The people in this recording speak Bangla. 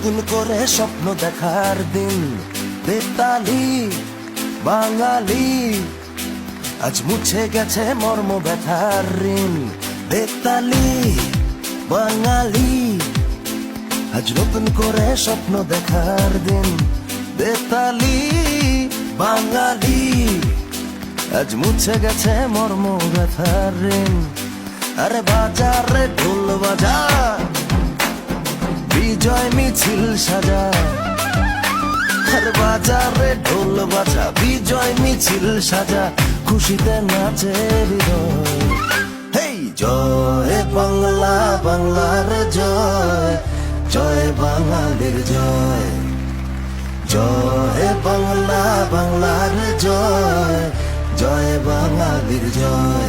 নতুন করে স্বপ্ন দেখার দিন। বেতালি বাঙালি, আজ মুছে গেছে মর্ম ব্যথার ঋণ। বেতালি বাঙালি, আজ নতুন করে স্বপ্ন দেখার দিন। বেতালি বাঙালি, আজ মুছে গেছে মর্ম ব্যথার ঋণ। আরে বাজার রে ঢোল বাজা, বিজয় মিছিল সাজা। আরে বাজার রে ঢোল বাজা, বিজয় মিছিল সাজা, খুশিতে নাচে হৃদয়। হেই জয় বাংলা, বাংলার জয়, জয় বাঙালির জয়। জয় বাংলা, বাংলার জয়, জয় বাঙালির জয়।